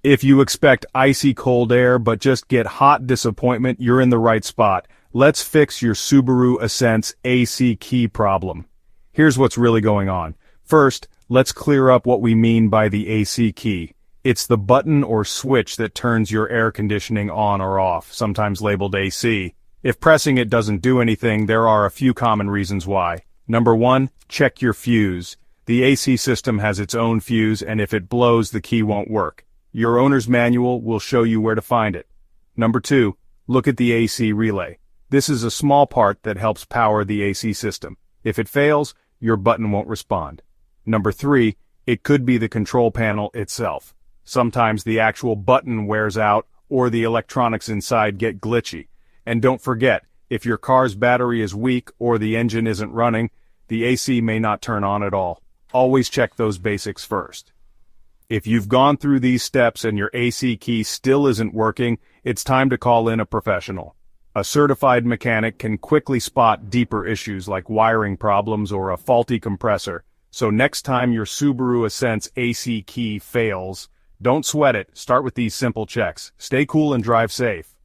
If you expect icy cold air but just get hot disappointment, you're in the right spot. Let's fix your Subaru Ascent AC key problem. Here's what's really going on. First, let's clear up what we mean by the AC key. It's the button or switch that turns your air conditioning on or off, sometimes labeled AC. If pressing it doesn't do anything, there are a few common reasons why. Number 1, check your fuse. The AC system has its own fuse, and if it blows, the key won't work. Your owner's manual will show you where to find it. Number 2, look at the AC relay. This is a small part that helps power the AC system. If it fails, your button won't respond. Number 3, it could be the control panel itself. Sometimes the actual button wears out or the electronics inside get glitchy. And don't forget, if your car's battery is weak or the engine isn't running, the AC may not turn on at all. Always check those basics first. If you've gone through these steps and your AC key still isn't working, it's time to call in a professional. A certified mechanic can quickly spot deeper issues like wiring problems or a faulty compressor. So next time your Subaru Ascent AC key fails, don't sweat it. Start with these simple checks. Stay cool and drive safe.